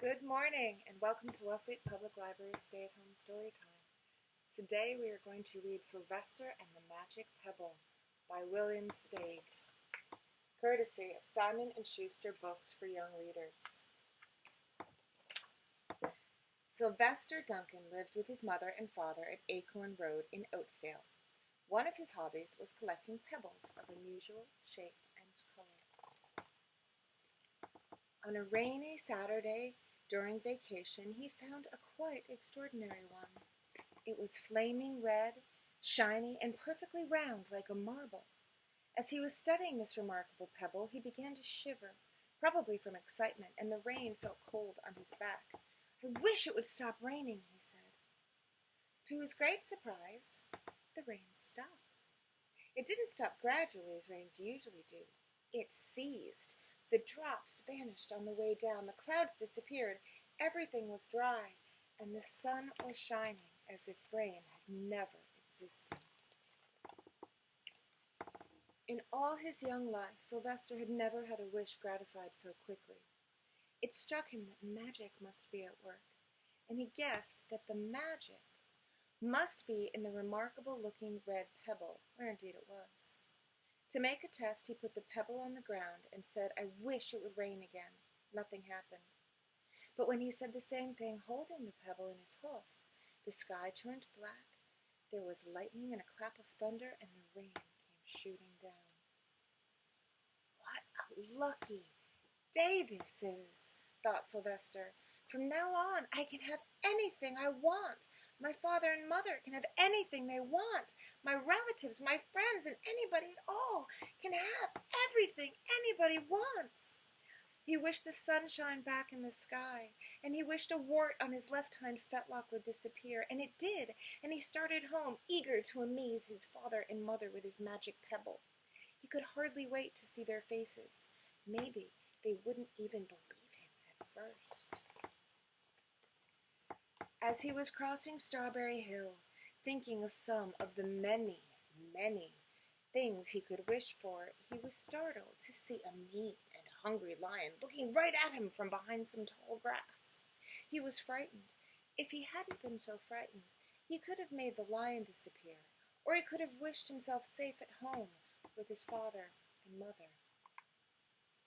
Good morning and welcome to Wellfleet Public Library's Stay-at-Home Story Time. Today we are going to read Sylvester and the Magic Pebble by William Steig, courtesy of Simon & Schuster Books for Young Readers. Sylvester Duncan lived with his mother and father at Acorn Road in Oatsdale. One of his hobbies was collecting pebbles of unusual shape and color. On a rainy Saturday during vacation, he found a quite extraordinary one. It was flaming red, shiny, and perfectly round like a marble. As he was studying this remarkable pebble, he began to shiver, probably from excitement, and the rain felt cold on his back. "I wish it would stop raining," he said. To his great surprise, the rain stopped. It didn't stop gradually as rains usually do. It ceased. The drops vanished on the way down, the clouds disappeared, everything was dry, and the sun was shining as if rain had never existed. In all his young life, Sylvester had never had a wish gratified so quickly. It struck him that magic must be at work, and he guessed that the magic must be in the remarkable-looking red pebble, where indeed it was. To make a test, he put the pebble on the ground and said, "I wish it would rain again." Nothing happened. But when he said the same thing holding the pebble in his hoof, the sky turned black, there was lightning and a clap of thunder, and the rain came shooting down. "What a lucky day this is," thought Sylvester. "From now on, I can have anything I want. My father and mother can have anything they want. My relatives, my friends, and anybody at all can have everything anybody wants." He wished the sunshine back in the sky, and he wished a wart on his left hind fetlock would disappear, and it did, and he started home, eager to amaze his father and mother with his magic pebble. He could hardly wait to see their faces. Maybe they wouldn't even believe him at first. As he was crossing Strawberry Hill, thinking of some of the many, many things he could wish for, he was startled to see a mean and hungry lion looking right at him from behind some tall grass. He was frightened. If he hadn't been so frightened, he could have made the lion disappear, or he could have wished himself safe at home with his father and mother.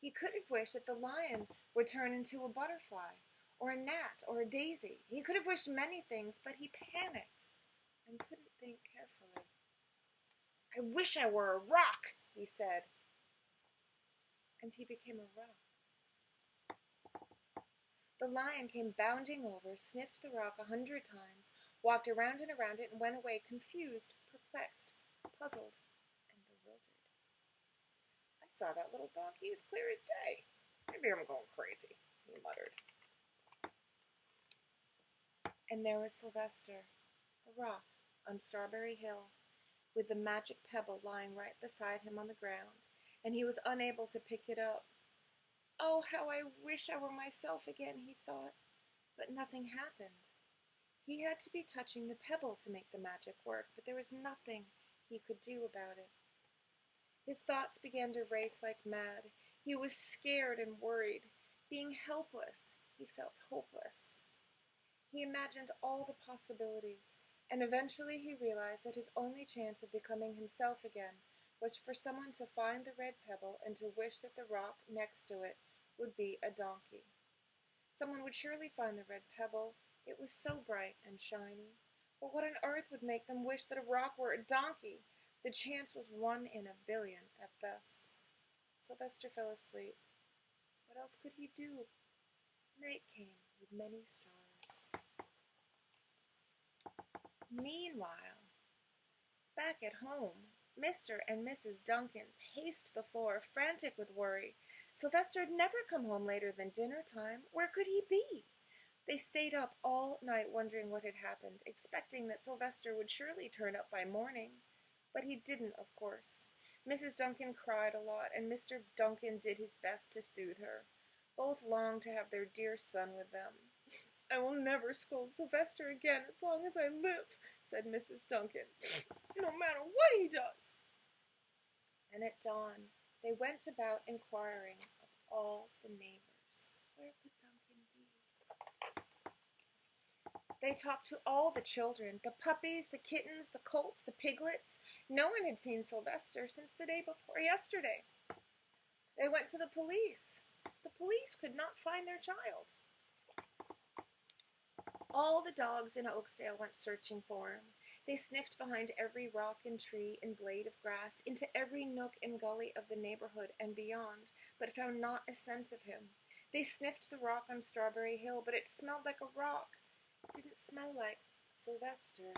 He could have wished that the lion would turn into a butterfly, or a gnat, or a daisy. He could have wished many things, but he panicked and couldn't think carefully. "I wish I were a rock," he said. And he became a rock. The lion came bounding over, sniffed the rock 100 times, walked around and around it, and went away confused, perplexed, puzzled, and bewildered. "I saw that little donkey as clear as day. Maybe I'm going crazy," he muttered. And there was Sylvester, a rock on Strawberry Hill, with the magic pebble lying right beside him on the ground, and he was unable to pick it up. "Oh, how I wish I were myself again," he thought. But nothing happened. He had to be touching the pebble to make the magic work, but there was nothing he could do about it. His thoughts began to race like mad. He was scared and worried. Being helpless, he felt hopeless. He imagined all the possibilities, and eventually he realized that his only chance of becoming himself again was for someone to find the red pebble and to wish that the rock next to it would be a donkey. Someone would surely find the red pebble. It was so bright and shiny. But what on earth would make them wish that a rock were a donkey? The chance was 1 in a billion at best. Sylvester fell asleep. What else could he do? Night came with many stars. Meanwhile, back at home, Mr. and Mrs. Duncan paced the floor, frantic with worry. Sylvester had never come home later than dinner time. Where could he be? They stayed up all night wondering what had happened, expecting that Sylvester would surely turn up by morning. But he didn't, of course. Mrs. Duncan cried a lot, and Mr. Duncan did his best to soothe her. Both longed to have their dear son with them. "I will never scold Sylvester again as long as I live," said Mrs. Duncan, "no matter what he does." And at dawn, they went about inquiring of all the neighbors. Where could Duncan be? They talked to all the children, the puppies, the kittens, the colts, the piglets. No one had seen Sylvester since the day before yesterday. They went to the police. The police could not find their child. All the dogs in Oaksdale went searching for him. They sniffed behind every rock and tree and blade of grass, into every nook and gully of the neighborhood and beyond, but found not a scent of him. They sniffed the rock on Strawberry Hill, but it smelled like a rock. It didn't smell like Sylvester.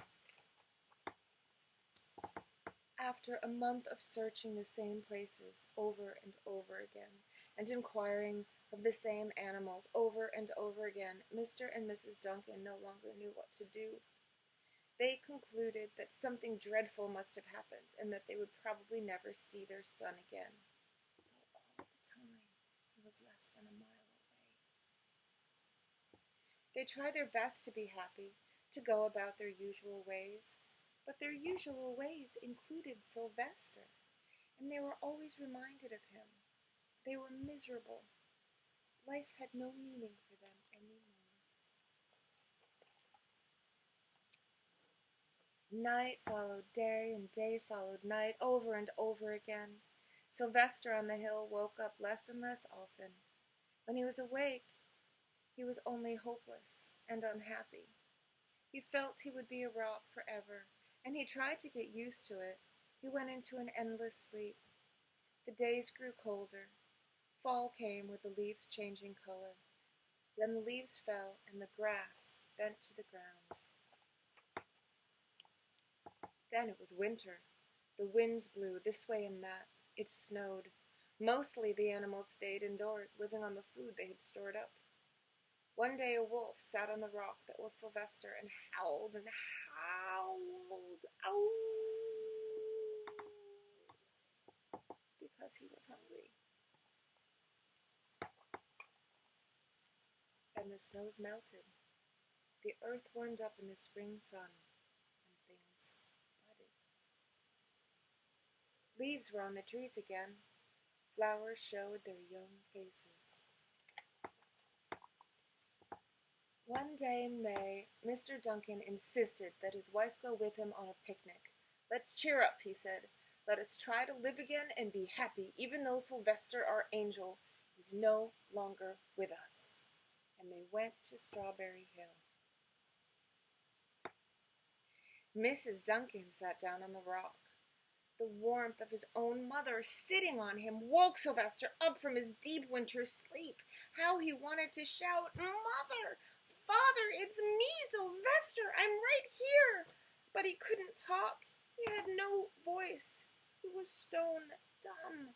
After a month of searching the same places over and over again, and inquiring of the same animals over and over again, Mr. and Mrs. Duncan no longer knew what to do. They concluded that something dreadful must have happened, and that they would probably never see their son again, though all the time he was less than a mile away. They tried their best to be happy, to go about their usual ways, but their usual ways included Sylvester, and they were always reminded of him. They were miserable. Life had no meaning for them anymore. Night followed day, and day followed night, over and over again. Sylvester on the hill woke up less and less often. When he was awake, he was only hopeless and unhappy. He felt he would be a rock forever, and he tried to get used to it. He went into an endless sleep. The days grew colder. Fall came with the leaves changing color. Then the leaves fell, and the grass bent to the ground. Then it was winter. The winds blew this way and that. It snowed. Mostly the animals stayed indoors, living on the food they had stored up. One day a wolf sat on the rock that was Sylvester and howled and howled, ow, because he was hungry. And the snows melted. The earth warmed up in the spring sun, and things budded. Leaves were on the trees again. Flowers showed their young faces. One day in May, Mr. Duncan insisted that his wife go with him on a picnic. "Let's cheer up," he said. "Let us try to live again and be happy, even though Sylvester, our angel, is no longer with us." And they went to Strawberry Hill. Mrs. Duncan sat down on the rock. The warmth of his own mother sitting on him woke Sylvester up from his deep winter sleep. How he wanted to shout, "Mother! Father, it's me, Sylvester! I'm right here!" But he couldn't talk. He had no voice. He was stone dumb.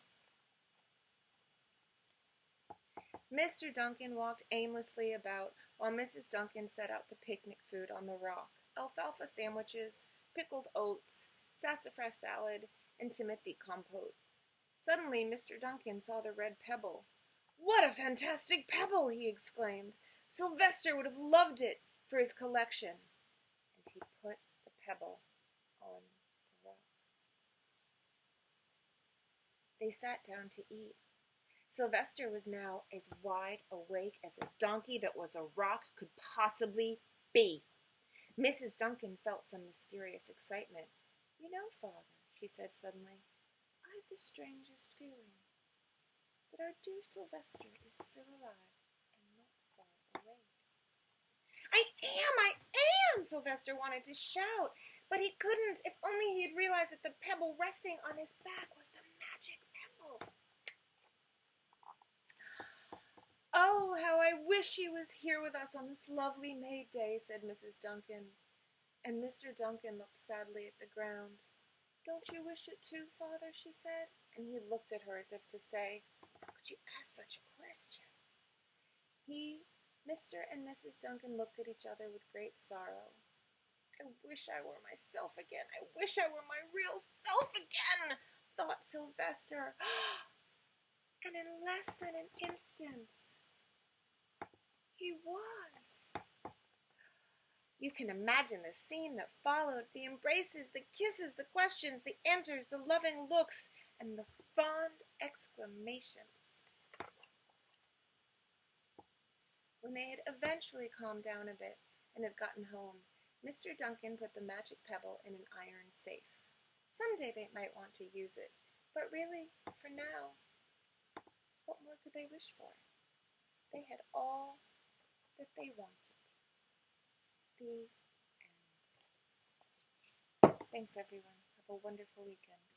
Mr. Duncan walked aimlessly about while Mrs. Duncan set out the picnic food on the rock: alfalfa sandwiches, pickled oats, sassafras salad, and timothy compote. Suddenly Mr. Duncan saw the red pebble. "What a fantastic pebble!" he exclaimed. "Sylvester would have loved it for his collection." And he put the pebble on the rock. They sat down to eat. Sylvester was now as wide awake as a donkey that was a rock could possibly be. Mrs. Duncan felt some mysterious excitement. "You know, Father," she said suddenly, "I have the strangest feeling that our dear Sylvester is still alive and not far away." I am! Sylvester wanted to shout, but he couldn't. If only he had realized that the pebble resting on his back was the magic pebble. "Oh, how I wish he was here with us on this lovely May day," said Mrs. Duncan. And Mr. Duncan looked sadly at the ground. "Don't you wish it too, Father?" she said, and he looked at her as if to say, "How could you ask such a question?" Mr. and Mrs. Duncan looked at each other with great sorrow. "I wish I were myself again. I wish I were my real self again," thought Sylvester. And in less than an instant, he was. You can imagine the scene that followed: the embraces, the kisses, the questions, the answers, the loving looks, and the fond exclamations. When they had eventually calmed down a bit, and had gotten home, Mr. Duncan put the magic pebble in an iron safe. Someday they might want to use it, but really, for now, what more could they wish for? They had all that they wanted. The end. Thanks, everyone. Have a wonderful weekend.